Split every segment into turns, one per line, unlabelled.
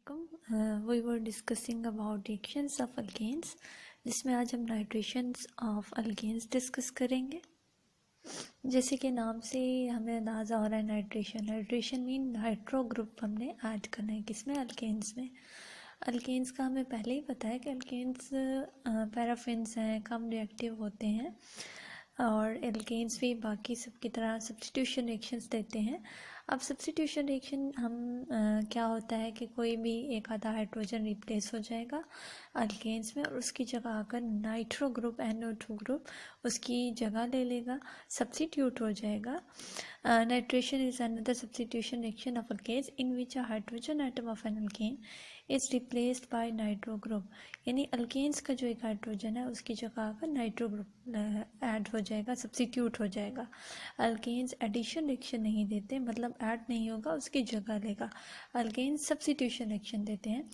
We were discussing about reactions of alkanes, जिसमें आज हम नाइट्रेशंस ऑफ अल्केन्स डिस्कस करेंगे। जैसे कि नाम से हमें अंदाज़ा हो रहा है नाइट्रेशन मीन नाइट्रो ग्रुप हमने ऐड करना है किसमें, अल्केन्स में। अल्केन्स का हमें पहले ही पता है कि अल्केन्स पैराफिन्स हैं, कम रिएक्टिव होते हैं और एल्केन्स भी बाकी सब की तरह सब्स्टिट्यूशन रिएक्शंस देते हैं। अब सब्स्टिट्यूशन रिएक्शन हम क्या होता है कि कोई भी एक आधा हाइड्रोजन रिप्लेस हो जाएगा अल्केन्स में और उसकी जगह आकर नाइट्रो ग्रुप NO2 ग्रुप उसकी जगह ले लेगा, सब्स्टिट्यूट हो जाएगा। Nitration is another substitution reaction of alkanes in which a hydrogen atom of an alkane is replaced by nitro group, यानी अल्केन्स का जो एक हाइड्रोजन है उसकी जगह आकर नाइट्रो ग्रुप ऐड हो जाएगा, सब्स्टिट्यूट हो जाएगा। अल्केन्स एडिशन रिएक्शन नहीं देते, मतलब ऐड नहीं होगा, उसकी जगह लेगा। अल्केन्स सब्स्टिट्यूशन रिएक्शन देते हैं।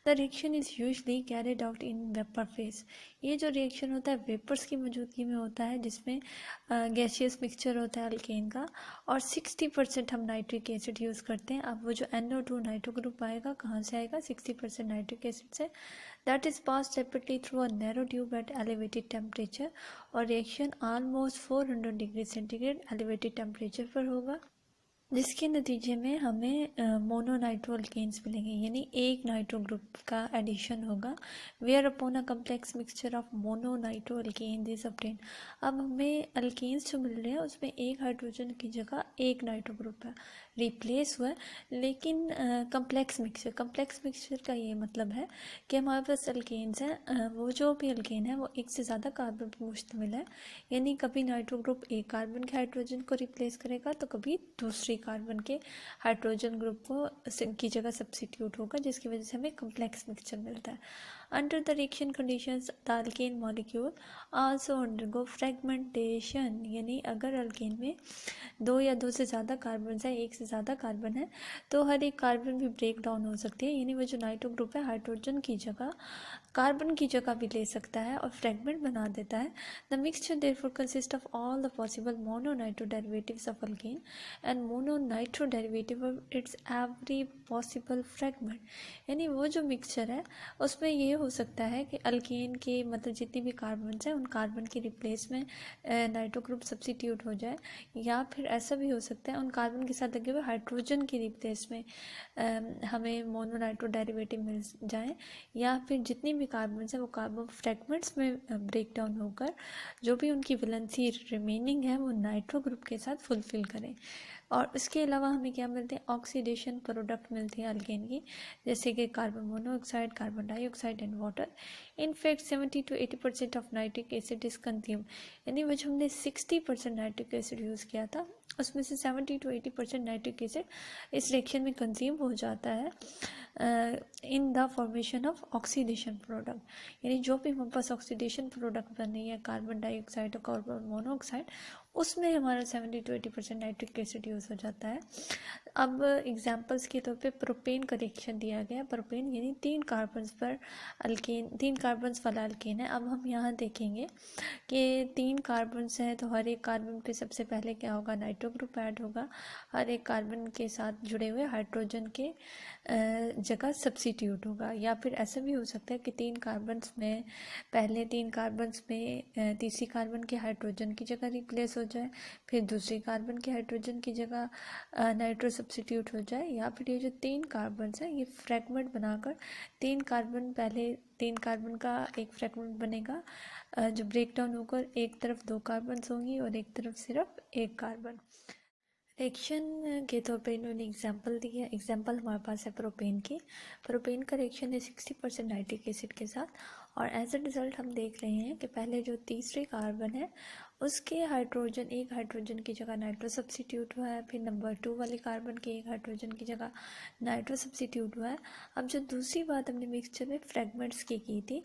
The reaction is usually carried out in vapour phase. ये जो रिएक्शन होता है वेपर्स की मौजूदगी में होता है, जिसमें गैसियस मिक्सचर होता है अल्केन का और 60% हम नाइट्रिक एसिड यूज़ करते हैं। अब वो जो NO2 नाइट्रो ग्रुप आएगा कहाँ से आएगा, 60% नाइट्रिक एसिड से। That is pass rapidly through a narrow tube at elevated temperature और reaction almost 400 degree centigrade elevated temperature पर होगा, जिसके नतीजे में हमें मोनोनाइट्रो अल्केन्स मिलेंगे, यानी एक नाइट्रो ग्रुप का एडिशन होगा। Whereupon a complex mixture of mononitro alkane is obtain. अब हमें अल्केन्स जो मिल रहे हैं उसमें एक हाइड्रोजन की जगह एक नाइट्रो ग्रुप है रिप्लेस हुआ है, लेकिन कम्प्लेक्स मिक्सचर का ये मतलब है कि हमारे पास अल्केन्स हैं, वो जो भी अल्केन है वो एक से ज़्यादा कार्बन पर मुश्तमिल है, यानी कभी नाइट्रो ग्रुप एक कार्बन के हाइड्रोजन को रिप्लेस करेगा तो कभी दूसरी कार्बन के हाइड्रोजन ग्रुप को की जगह सब्स्टिट्यूट होगा, जिसकी वजह से हमें कम्प्लेक्स मिक्सचर मिलता है। Under the reaction conditions the alkane molecule also undergo fragmentation, यानी अगर अल्केन में दो या दो से ज़्यादा कार्बन है, एक से ज़्यादा कार्बन है, तो हर एक कार्बन भी ब्रेक डाउन हो सकती है, यानी वो जो नाइट्रो ग्रुप है हाइड्रोजन की जगह कार्बन की जगह भी ले सकता है और फ्रेगमेंट बना देता है। The mixture therefore consist of all the possible mononitro derivatives of alkane and mononitro derivative of its every possible fragment, यानी वो जो मिक्सचर है उसमें ये हो सकता है कि अल्केन के मतलब जितनी भी कार्बन हैं उन कार्बन के रिप्लेस में नाइट्रो ग्रुप सब्स्टिट्यूट हो जाए, या फिर ऐसा भी हो सकता है उन कार्बन के साथ लगे हुए हाइड्रोजन के रिप्लेस में हमें मोनोनाइट्रो डेरिवेटिव मिल जाए, या फिर जितनी भी कार्बन है वो कार्बन फ्रेगमेंट्स में ब्रेक डाउन होकर जो भी उनकी वैलेंसी रिमेनिंग है वो नाइट्रो ग्रुप के साथ फुलफिल करें। और इसके अलावा हमें क्या मिलते हैं, ऑक्सीडेशन प्रोडक्ट मिलती है अल्केन की, जैसे कि carbon monoxide, carbon dioxide and water. In fact 70 to 80% of nitric acid is consume, यानी वो जो हमने 60% नाइट्रिक एसिड यूज़ किया था उसमें से 70 to 80% नाइट्रिक एसिड इस रिएक्शन में कंज्यूम हो जाता है in the formation of oxidation product, यानी जो भी हमारे पास ऑक्सीडेशन प्रोडक्ट बन रही है कार्बन डाइऑक्साइड और कार्बन मोनोऑक्साइड, उसमें हमारा 70 to 80% नाइट्रिक एसिड यूज़ हो जाता है। अब एग्जांपल्स के तौर पे प्रोपेन का रिएक्शन दिया गया, प्रोपेन यानी 3 कार्बन्स पर अल्केन, 3 कार्बन्स वाला अल्केन है। अब हम यहाँ देखेंगे कि 3 कार्बन्स हैं तो हर एक कार्बन पे सबसे पहले क्या होगा, नाइट्रो ग्रुप ऐड होगा, हर एक कार्बन के साथ जुड़े हुए हाइड्रोजन के जगह सब्स्टिट्यूट होगा। या फिर ऐसा भी हो सकता है कि 3 कार्बन्स में पहले 3 कार्बन्स में तीसरी कार्बन के हाइड्रोजन की जगह रिप्लेस हो जाए, फिर दूसरी कार्बन के हाइड्रोजन की जगह नाइट्रो सब्स्टिट्यूट हो जाए, या फिर ये जो 3 कार्बन्स हैं ये फ्रैगमेंट बनाकर 3 कार्बन पहले 3 कार्बन का एक फ्रैगमेंट बनेगा जो ब्रेक डाउन होकर एक तरफ 2 कार्बन्स होंगी और एक तरफ सिर्फ 1 कार्बन। रिएक्शन के तौर पे इन्होंने एग्जांपल दिया, एग्जांपल हमारे पास है प्रोपेन की। प्रोपेन का रिएक्शन है 60% नाइट्रिक एसिड के साथ और एज अ रिज़ल्ट हम देख रहे हैं कि पहले जो तीसरे कार्बन है उसके हाइड्रोजन, एक हाइड्रोजन की जगह नाइट्रो सब्स्टिट्यूट हुआ है, फिर नंबर 2 वाले कार्बन के एक हाइड्रोजन की जगह नाइट्रो सब्स्टिट्यूट हुआ है। अब जो दूसरी बात हमने मिक्सचर में फ्रेगमेंट्स की थी,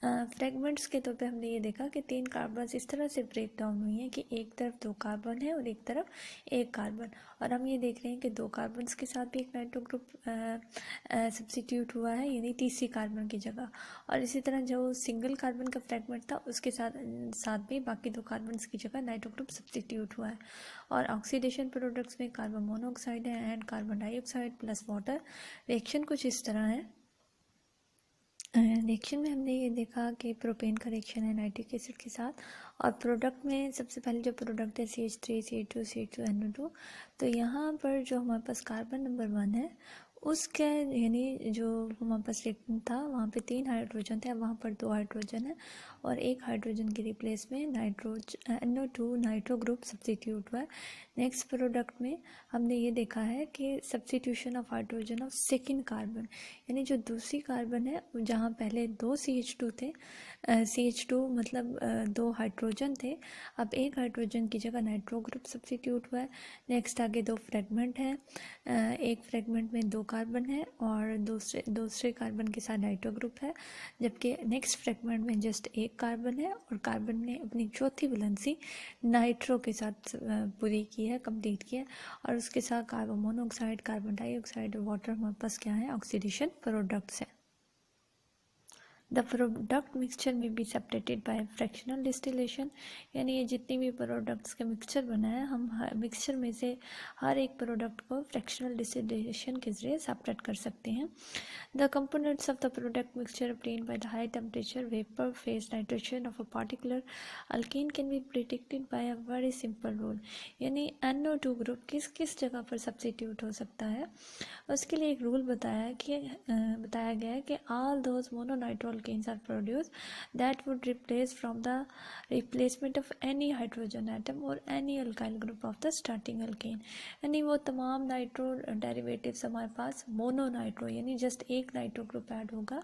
फ्रेगमेंट्स के तौर पे हमने ये देखा कि 3 कार्बन इस तरह से ब्रेक डाउन हुई हैं कि एक तरफ 2 कार्बन है और एक तरफ 1 कार्बन, और हम ये देख रहे हैं कि 2 कार्बन के साथ भी एक नाइट्रो ग्रुप सब्स्टिट्यूट हुआ है, यानी तीसरी कार्बन की जगह। और इसी तरह जो सिंगल कार्बन का फ्रेगमेंट था उसके साथ भी बाकी 2 कार्बन अल्केन्स की जगह नाइट्रो ग्रुप सब्स्टिट्यूट हुआ है। और ऑक्सीडेशन प्रोडक्ट्स में कार्बन मोनोऑक्साइड है and carbon dioxide plus water. Reaction कुछ इस तरह है। रिएक्शन में हमने ये देखा कि प्रोपेन का रिएक्शन है नाइट्रिक एसिड के साथ, और प्रोडक्ट में सबसे पहले जो प्रोडक्ट है CH3 CH2 CH2NO2। तो यहाँ पर जो हमारे पास कार्बन नंबर 1 है उसका यानी जो हमारे पास रिएक्शन था वहाँ पे 3 हाइड्रोजन थे, अब वहाँ पर 2 हाइड्रोजन है और 1 हाइड्रोजन के रिप्लेस में NO2 नाइट्रो ग्रुप सब्स्टिट्यूट हुआ है। नेक्स्ट प्रोडक्ट में हमने ये देखा है कि substitution of hydrogen of second carbon, यानी जो दूसरी कार्बन है जहाँ पहले 2 CH2 थे, CH2 मतलब 2 हाइड्रोजन थे, अब 1 हाइड्रोजन की जगह नाइट्रो ग्रुप सब्स्टिट्यूट हुआ है। नेक्स्ट आगे 2 फ्रेगमेंट हैं, एक फ्रेगमेंट में 2 कार्बन है और दूसरे कार्बन के साथ नाइट्रो ग्रुप है, जबकि नेक्स्ट फ्रेगमेंट में जस्ट 1 कार्बन है और कार्बन ने अपनी चौथी वैलेंसी नाइट्रो के साथ पूरी की है, कंप्लीट की है, और उसके साथ carbon monoxide, carbon dioxide, water हमारे पास क्या है, ऑक्सीडेशन प्रोडक्ट्स है। द प्रोडक्ट मिक्सचर में be separated by fractional distillation, यानी ये जितनी भी प्रोडक्ट्स का मिक्सचर बना है हम मिक्सचर में से हर एक प्रोडक्ट को फ्रैक्शनल डिस्टिलेशन के जरिए सेपरेट कर सकते हैं। The components of the product mixture obtained by the high temperature vapor phase nitration of a particular alkene can be predicted by a very simple rule, यानी NO2 ग्रुप किस किस जगह पर सब्स्टिट्यूट हो सकता है उसके लिए एक रूल बताया गया है कि all those monoNitro alkanes are produced that would replace from the replacement of any hydrogen atom or any alkyl group of the starting alkane, यानी वो तमाम नाइट्रो डेरिवेटिव्स हमारे पास मोनोनाइट्रो यानी जस्ट एक नाइट्रो ग्रुप ऐड होगा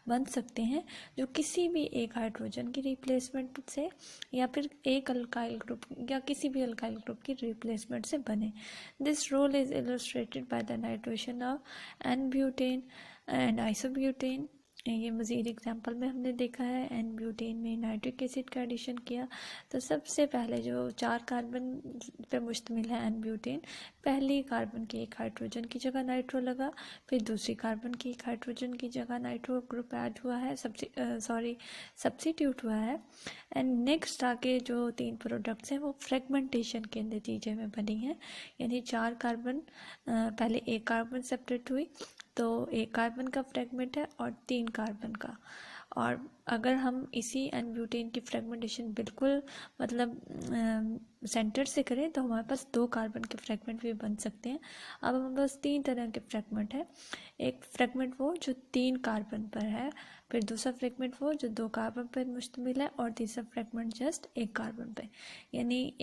बन सकते हैं जो किसी भी एक हाइड्रोजन की रिप्लेसमेंट से या फिर एक अल्काइल ग्रुप या किसी भी अल्काइल ग्रुप की रिप्लेसमेंट से बने। This rule is illustrated by the nitration of N butane and isobutane. ये मज़ीद एग्जांपल में हमने देखा है N-ब्यूटेन में नाइट्रिक एसिड का एडिशन किया तो सबसे पहले जो 4 कार्बन पे मुश्तमिल है N-ब्यूटेन, पहली कार्बन की एक हाइड्रोजन की जगह नाइट्रो लगा, फिर दूसरी कार्बन की एक हाइड्रोजन की जगह नाइट्रो ग्रुप ऐड हुआ है, सब्स्टिट्यूट हुआ है। एंड नेक्स्ट आगे जो 3 प्रोडक्ट्स हैं वो फ्रेगमेंटेशन के नतीजे में बनी हैं, यानी 4 कार्बन पहले एक कार्बन सेपरेट हुई तो 1 कार्बन का फ्रेगमेंट है और 3 कार्बन का, और अगर हम इसी N-ब्यूटेन की फ्रेगमेंटेशन बिल्कुल मतलब सेंटर से करें तो हमारे पास 2 कार्बन के फ्रेगमेंट भी बन सकते हैं। अब हमारे पास 3 तरह के फ्रेगमेंट है, एक फ्रेगमेंट वो जो 3 कार्बन पर है, फिर दूसरा फ्रेगमेंट वो जो 2 कार्बन पर मुश्तमिल है और तीसरा फ्रेगमेंट जस्ट 1 कार्बन पे, यानी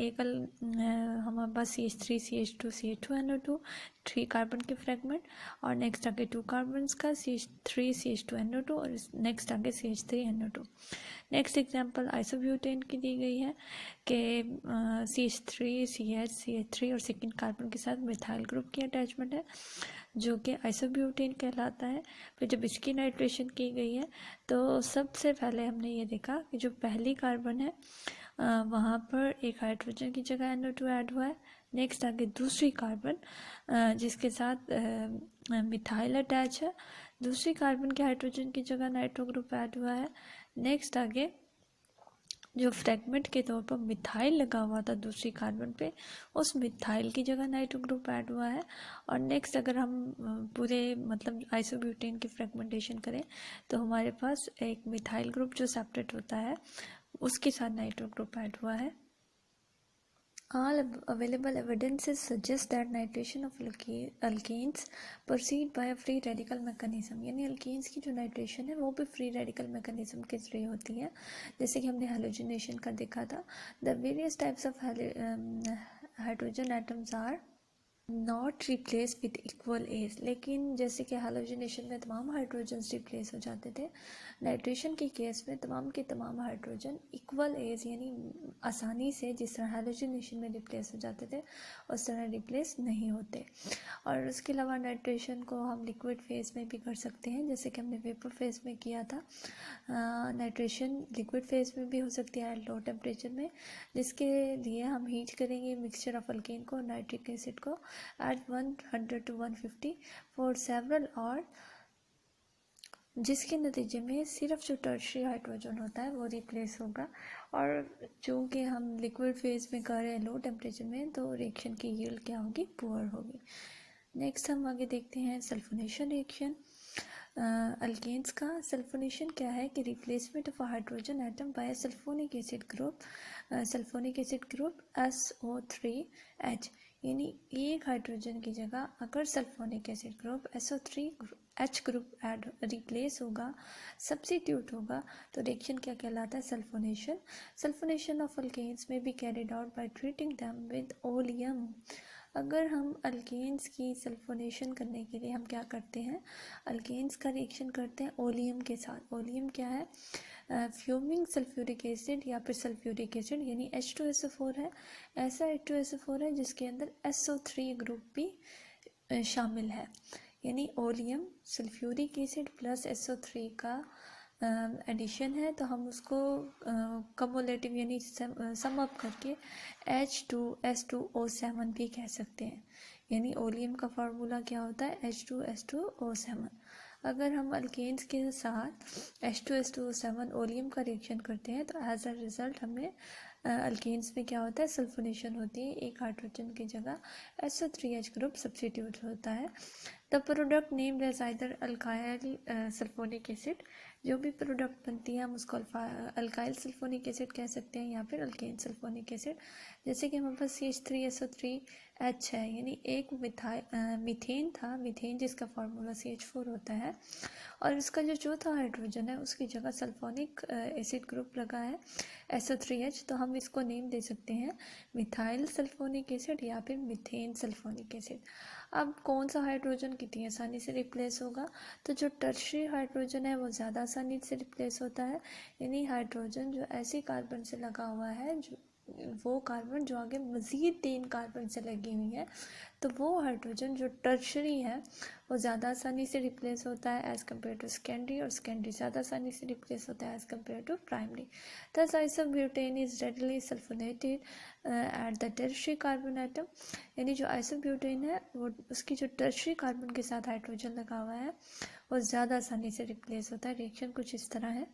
हमारे पास CH3 CH2 CH2NO2 3 कार्बन के फ्रेगमेंट, और नेक्स्ट आगे 2 कार्बन का CH3 CH2NO2 और नेक्स्ट आगे CH3NO2। नेक्स्ट एग्जांपल आइसोब्यूटेन की दी गई है कि CH3 CH3 और सेकेंड कार्बन के साथ मिथाइल ग्रुप की अटैचमेंट है जो कि आइसोब्यूटेन कहलाता है। फिर जब इसकी नाइट्रेशन की गई है तो सबसे पहले हमने ये देखा कि जो पहली कार्बन है वहाँ पर एक हाइड्रोजन की जगह NO2 ऐड हुआ है, नेक्स्ट आगे दूसरी कार्बन जिसके साथ मिथाइल अटैच है, दूसरी कार्बन के हाइड्रोजन की जगह नाइट्रो ग्रुप ऐड हुआ है, नेक्स्ट आगे जो फ्रेगमेंट के तौर पर मिथाइल लगा हुआ था दूसरी कार्बन पे उस मिथाइल की जगह नाइट्रो ग्रुप ऐड हुआ है, और नेक्स्ट अगर हम पूरे मतलब आइसोब्यूटेन की फ्रेगमेंटेशन करें तो हमारे पास एक मिथाइल ग्रुप जो सेपरेट होता है उसके साथ नाइट्रो ग्रुप ऐड हुआ है। All available evidences suggest that nitration of alkenes proceed by a free radical mechanism, यानी alkenes की जो नाइट्रेशन है वो भी फ्री रेडिकल मैकेनिज्म के जरिए होती है, जैसे कि हमने हेलोजिनेशन का देखा था। The various types of hydrogen atoms are not replace with equal ease, लेकिन जैसे कि हेलोजिनेशन में तमाम हाइड्रोजन रिप्लेस हो जाते थे, नाइट्रेशन के केस में तमाम के तमाम हाइड्रोजन इक्वल एज यानी आसानी से जिस तरह हेलोजिनेशन में रिप्लेस हो जाते थे उस तरह रिप्लेस नहीं होते। और उसके अलावा नाइट्रेशन को हम लिक्विड फेज में भी कर सकते हैं, जैसे कि हमने वेपर फेज में किया था। नाइट्रेशन लिक्विड फेज में भी हो सकती है लो टेम्परेचर में, जिसके लिए हम हीट करेंगे मिक्सचर ऑफ अल्केन को नाइट्रिक एसिड को at 100 to 150 for several hours जिसके नतीजे में सिर्फ जो टर्शियरी हाइड्रोजन होता है वो रिप्लेस होगा। और चूँकि हम लिक्विड फेज में कर रहे हैं लो टेम्परेचर में, तो रिएक्शन की यील्ड क्या होगी, पुअर होगी। नेक्स्ट हम आगे देखते हैं सल्फोनेशन रिएक्शन। अल्केन्स का सल्फोनेशन क्या है कि replacement of hydrogen atom by sulphonic acid group SO3H, यानी एक हाइड्रोजन की जगह अगर sulphonic acid group SO3H group add replace होगा, सब्स्टिट्यूट होगा, तो रिएक्शन क्या कहलाता है, सल्फोनेशन। सल्फोनेशन ऑफ अल्केन्स में be carried out by treating them with oleum. अगर हम अल्केन्स की सल्फोनेशन करने के लिए हम क्या करते हैं, अल्केन्स का रिएक्शन करते हैं ओलियम के साथ। ओलियम क्या है, फ्यूमिंग सल्फ्यूरिक एसिड या फिर सल्फ्यूरिक एसिड, यानी H2SO4 है। ऐसा H2SO4 है जिसके अंदर SO3 ग्रुप भी शामिल है, यानी oleum sulphuric acid plus SO3 का एडिशन है, तो हम उसको कमुलेटिव यानी सम अप करके H2S2O7 भी कह सकते हैं। यानी ओलियम का फार्मूला क्या होता है, H2S2O7। अगर हम अल्केन्स के साथ H2S2O7 ओलियम का रिएक्शन करते हैं, तो एज अ रिजल्ट हमें अल्केन्स में क्या होता है, सल्फोनेशन होती है। एक हाइड्रोजन की जगह SO3H ग्रुप सब्स्टिट्यूट होता है। The product named as either alkyl sulphonic acid, जो भी प्रोडक्ट बनती है हम उसको अल्काइल सल्फोनिक एसिड कह सकते हैं या फिर अल्केन सल्फोनिक एसिड। जैसे कि हमारे पास CH3SO3H है, यानी एक मीथेन था, मीथेन जिसका फार्मूला CH4 होता है, और इसका जो चौथा हाइड्रोजन है उसकी जगह सल्फोनिक एसिड ग्रुप लगा है SO3H, तो हम इसको नेम दे सकते हैं मिथाइल सल्फोनिक एसिड या फिर मीथेन सल्फोनिक एसिड। अब कौन सा हाइड्रोजन कितनी आसानी से रिप्लेस होगा, तो जो टर्शियरी हाइड्रोजन है वो ज़्यादा आसानी से रिप्लेस होता है, यानी हाइड्रोजन जो ऐसे कार्बन से लगा हुआ है, जो वो कार्बन जो आगे मज़ीद 3 कार्बन से लगी हुई है, तो वो हाइड्रोजन जो टर्शियरी है वो ज़्यादा आसानी से रिप्लेस होता है एज़ कम्पेयर टू सेकेंडरी, और सेकेंडरी ज़्यादा आसानी से रिप्लेस होता है as compare to primary. Thus isobutane is readily sulphonated at the tertiary carbon atom, यानी जो आइसोब्यूटेन है वो उसकी जो टर्शियरी कार्बन के साथ हाइड्रोजन लगा हुआ है वो ज़्यादा आसानी से रिप्लेस होता है। रिएक्शन कुछ इस तरह है।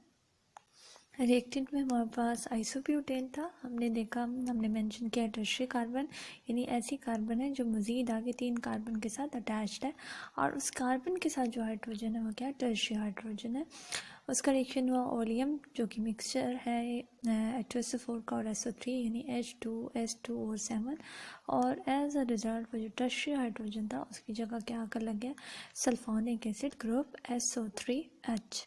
रिएक्टेंट में हमारे पास आइसोब्यूटेन था, हमने मेंशन किया टर्शियरी कार्बन, यानी ऐसी कार्बन है जो मज़ीद आगे 3 कार्बन के साथ अटैच्ड है, और उस कार्बन के साथ जो हाइड्रोजन है वो क्या है, टर्शियरी हाइड्रोजन है। उसका रिएक्शन हुआ ओलियम, जो कि मिक्सचर है H2SO4 का और SO3, यानी H2S2O7, और एज अ रिजल्ट वो जो टर्शियरी हाइड्रोजन था उसकी जगह क्या आकर लग गया, sulphonic acid group SO3H।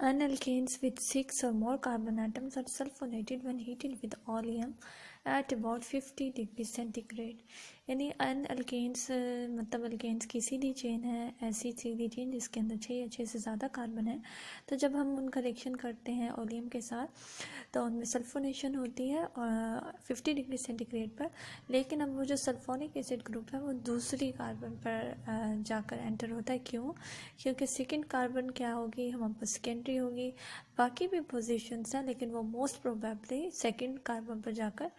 Alkanes with 6 or more carbon atoms are sulfonated when heated with oleum at about 50 degree centigrade, यानी अनअल्केन्स मतलब अल्केन्स की सीधी चेन है, ऐसी सीधी चेन जिसके अंदर 6 या 6 से ज़्यादा कार्बन है, तो जब हम उनका रिएक्शन करते हैं ओलियम के साथ तो उनमें सल्फोनेशन होती है 50 डिग्री सेंटीग्रेड पर। लेकिन अब वो जो सल्फोनिक एसिड ग्रुप है वो दूसरी कार्बन पर जाकर एंटर होता है। क्यों? क्योंकि सेकेंड कार्बन क्या होगी, हमारे पास सेकेंडरी होगी, बाकी भी पोजीशंस हैं, लेकिन वो मोस्ट प्रोबेबली सेकेंड कार्बन पर जाकर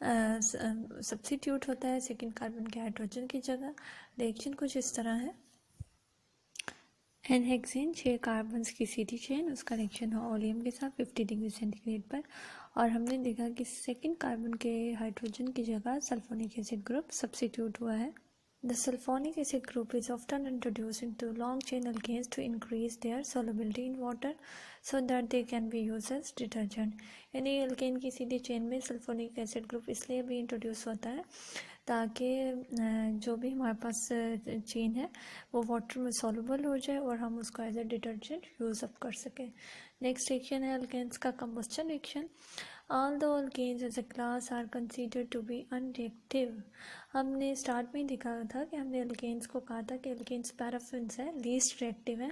सब्स्टिट्यूट होता है सेकेंड कार्बन के हाइड्रोजन की जगह। रिएक्शन कुछ इस तरह है। एनहेक्सेन 6 कार्बन्स की सीधी चेन, उसका रिएक्शन हो ओलियम के साथ 50 डिग्री सेंटीग्रेड पर, और हमने देखा कि सेकेंड कार्बन के हाइड्रोजन की जगह सल्फोनिक एसिड ग्रुप सब्स्टिट्यूट हुआ है। The sulfonic acid group is often introduced into long chain alkanes to increase their solubility in water so that they can be used as detergent, यानी alkane की सीधी chain में sulphonic acid group इसलिए भी introduce होता है ताकि जो भी हमारे पास चेन है वो वाटर में सॉल्युबल हो जाए और हम उसको as a detergent use up कर सकें। नेक्स्ट रिएक्शन है अल्केन्स का combustion reaction. Although alkanes as a class are considered to be unreactive, हमने स्टार्ट में ही देखा था कि हमने अल्केन्स को कहा था कि अल्केन्स पैराफिन्स है, लीस्ट रिएक्टिव है,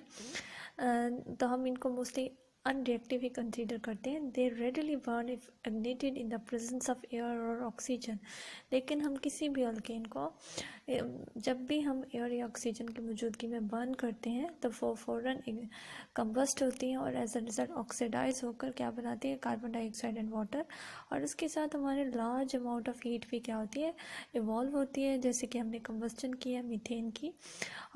तो हम इनको मोस्टली अनरिएक्टिव ही कंसीडर करते हैं। They readily burn if ignited in the presence of air और ऑक्सीजन। लेकिन हम किसी भी अल्केन को जब भी हम एयर या ऑक्सीजन की मौजूदगी में बर्न करते हैं तो वो फ़ौरन कंबस्ट होती हैं और एज अ रिज़ल्ट ऑक्सीडाइज होकर क्या बनाती है, कार्बन डाइऑक्साइड एंड वाटर। और उसके साथ हमारे लार्ज अमाउंट ऑफ हीट भी क्या होती है, इवॉल्व होती है, जैसे कि हमने कंबस्टन किया मीथेन की,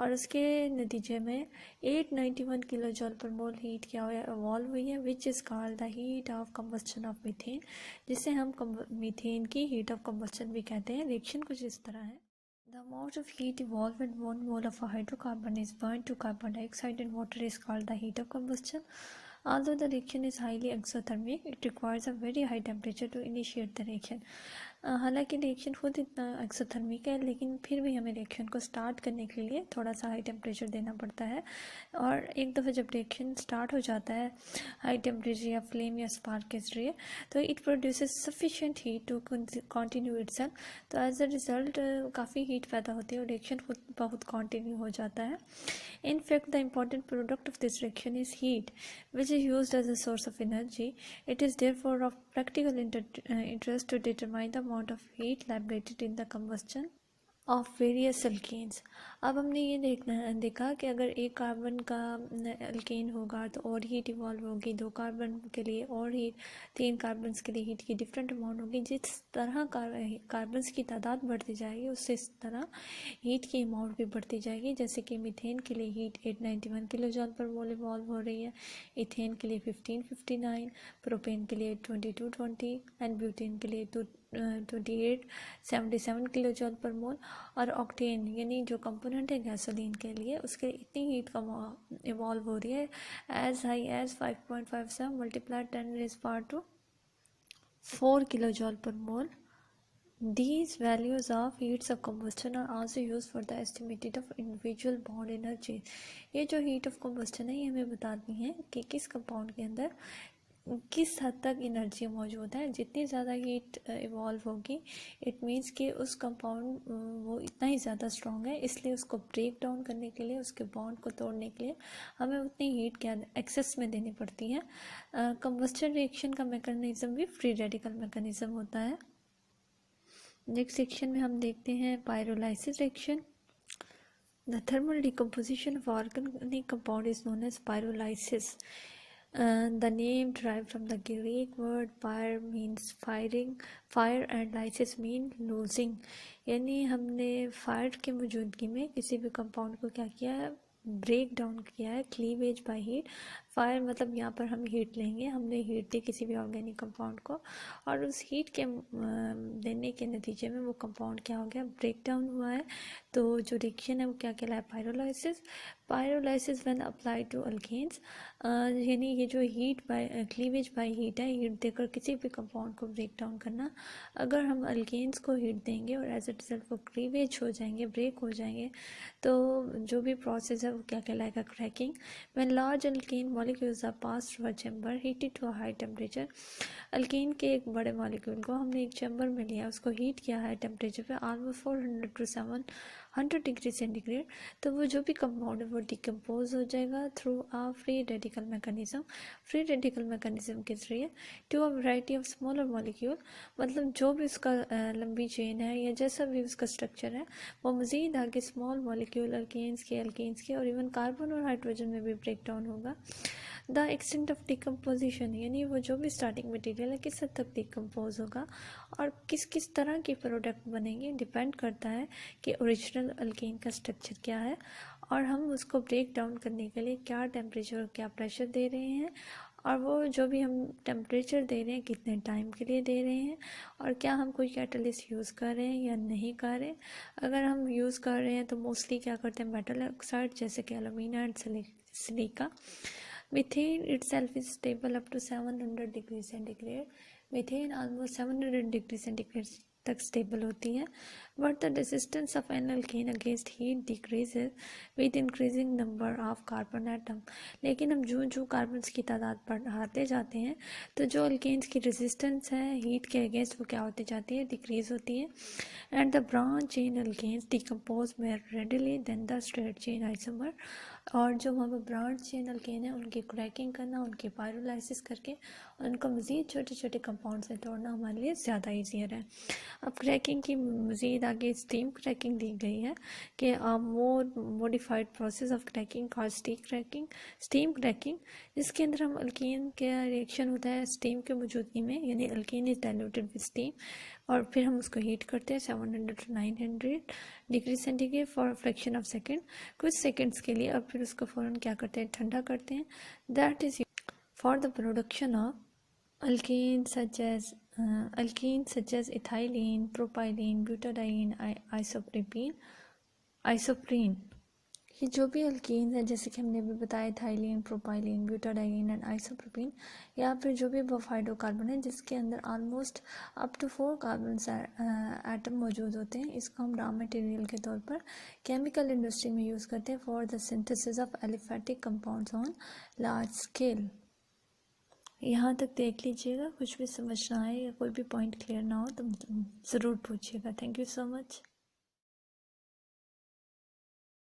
और उसके नतीजे में 891 किलो जॉल पर मोल हीट क्या हुआ, इवॉल्व हुई है, which is called the heat of combustion of methane, जिसे हम मीथेन की हीट ऑफ कंबस्टन भी कहते हैं। रिएक्शन कुछ इस तरह है। The amount of heat evolved when 1 mole of a hydrocarbon is burned to carbon dioxide and water is called the heat of combustion. Although the reaction is highly exothermic, it requires a very high temperature to initiate the reaction. हालांकि reaction खुद इतना exothermic है, लेकिन फिर भी हमें reaction को start करने के लिए थोड़ा सा हाई टेम्परेचर देना पड़ता है। और एक दफ़ा जब रिएक्शन स्टार्ट हो जाता है हाई टेम्परेचर या फ्लेम या स्पार्क के जरिए, तो it produces sufficient heat to continue itself. तो एज अ रिज़ल्ट काफ़ी हीट पैदा होती है और रिएक्शन खुद बहुत कंटिन्यू हो जाता है। In fact, the important product of this reaction is heat, which is used as a source of energy. It is therefore of practical interest to determine the amount of heat liberated in the combustion of various alkanes. अब हमने ये देखा कि अगर एक carbon का alkane होगा तो और हीट इवॉल्व होगी, 2 कार्बन के लिए और हीट, 3 कार्बन्स के लिए हीट की डिफरेंट अमाउंट होगी। जिस तरह कार्बन्स की तादाद बढ़ती जाएगी उससे इस तरह हीट की अमाउंट भी बढ़ती जाएगी। जैसे कि मीथेन के लिए हीट 891 किलो जॉल पर मोल इवॉल्व हो रही है, इथेन के लिए 1559, प्रोपेन के लिए 2220 एंड ब्यूटेन के लिए 2877 किलो जॉल पर मोल। और ऑक्टेन यानी जो कंपोनेंट है गैसोलीन के लिए, उसके इतनी हीट का इवॉल्व हो रही है as high as 5.57 multiply 10⁻⁴ kilo joule per mole. These values of heats of combustion are also used for the estimate of individual bond energy. ये जो heat of combustion है ये हमें बताती हैं कि किस कंपाउंड के अंदर किस हद तक एनर्जी मौजूद है। जितनी ज़्यादा हीट इवॉल्व होगी इट मीन्स कि उस कंपाउंड वो इतना ही ज़्यादा स्ट्रॉन्ग है, इसलिए उसको ब्रेक डाउन करने के लिए, उसके बॉन्ड को तोड़ने के लिए हमें उतनी हीट क्या एक्सेस में देनी पड़ती है। कंबस्शन रिएक्शन का मैकेनिज्म भी फ्री रेडिकल मैकेनिज्म होता है। नेक्स्ट सेक्शन में हम देखते हैं pyrolysis reaction. The thermal decomposition of organic compound is known as pyrolysis. The name derived from the Greek word pyre means firing, fire and lysis mean losing. यानी हमने fire की मौजूदगी में किसी भी कंपाउंड को क्या किया है, ब्रेक डाउन किया है, क्लीवेज बाय हीट। फायर मतलब यहाँ पर हम हीट लेंगे, हमने हीट दी किसी भी ऑर्गेनिक कंपाउंड को और उस हीट के देने के नतीजे में वो कंपाउंड क्या हो गया, ब्रेक डाउन हुआ है। तो जो रिएक्शन है वो क्या कहलाया, pyrolysis. Pyrolysis when apply to alkanes, यानी ये जो heat by cleavage by heat है, हीट देकर किसी भी कंपाउंड को ब्रेक डाउन करना। अगर हम अल्केन्स को हीट देंगे और एज अ रिजल्ट वो क्लीवेज हो जाएंगे, ब्रेक हो जाएंगे, तो जो भी प्रोसेस है वो क्या कहलाएगा, cracking. When large alkane molecules are pass through a chamber heated to a high temperature, alkane के एक बड़े मॉलिक्यूल को हमने एक चैम्बर में लिया, उसको हीट किया है टेम्परेचर पे ऑलमोस्ट 400 to 700 डिग्री सेंटीग्रेड, तो वो जो भी कंपाउंड है वो डिकम्पोज हो जाएगा through a free radical mechanism. Free radical mechanism के जरिए to a variety of smaller molecule, मतलब जो भी उसका लंबी चेन है या जैसा भी उसका स्ट्रक्चर है वो मज़ीद आगे स्मॉल मॉलिक्यूल अल्केन्स के और इवन कार्बन और हाइड्रोजन में भी ब्रेक डाउन होगा। द एक्सटेंट ऑफ डिकम्पोजिशन, यानी वो जो भी स्टार्टिंग मटेरियल है किस हद तक डिकम्पोज होगा और किस किस तरह के प्रोडक्ट बनेंगे, डिपेंड करता है कि ओरिजिनल अल्केन का स्ट्रक्चर क्या है और हम उसको ब्रेक डाउन करने के लिए क्या टेम्परेचर और क्या प्रेशर दे रहे हैं, और वो जो भी हम टेम्परेचर दे रहे हैं कितने टाइम के लिए दे रहे हैं, और क्या हम कोई कैटलिस्ट यूज़ कर रहे हैं या नहीं कर रहे हैं। अगर हम यूज़ कर रहे हैं तो मोस्टली क्या करते हैं, मेटल ऑक्साइड जैसे कि alumina and silica. Methane itself is stable up to 700 degree centigrade. Methane almost 700 degree centigrade तक स्टेबल होती है। but the resistance of an alkane against heat decreases with increasing number of carbon atom। लेकिन हम जो carbons की तादाद बढ़ाते जाते हैं तो जो अल्केन्स की रेजिस्टेंस है हीट के अगेंस्ट वो क्या होती जाती है, डिक्रीज होती है। And the branch chain alkanes decompose more readily than the straight chain isomer। और जो वहाँ पर ब्रांच चेन अल्केन है उनकी क्रैकिंग करना, उनकी पायरोलाइसिस करके उनको मज़ीद छोटे छोटे कंपाउंड से तोड़ना हमारे लिए ज़्यादा ईजियर है। अब क्रैकिंग की मज़ीद आगे स्टीम क्रैकिंग दी गई है कि मोर मॉडिफाइड प्रोसेस ऑफ क्रैकिंग और स्टीम क्रैकिंग, जिसके अंदर हम अल्कीन का रिएक्शन होता है स्टीम के मौजूदगी में, यानी alkene is diluted with steam, और फिर हम उसको हीट करते हैं 700 to 900 degree centigrade for fraction of second, कुछ सेकेंड्स के लिए, और फिर उसको फ़ौरन क्या करते हैं, ठंडा करते हैं। That is for the production of alkenes such as ethylene, propylene, butadiene, isoprene। ये जो भी अल्कीन है जैसे कि हमने अभी बताया ethylene, propylene, butadiene and isopropene, या फिर जो भी हाइड्रोकार्बन है जिसके अंदर almost up to 4 carbon atom मौजूद होते हैं, इसको हम रॉ मटेरियल के तौर पर केमिकल इंडस्ट्री में यूज़ करते हैं for the synthesis of aliphatic compounds on large scale. यहाँ तक देख लीजिएगा, कुछ भी समझ ना आए या कोई भी पॉइंट क्लियर ना हो तो ज़रूर पूछिएगा। Thank you so much.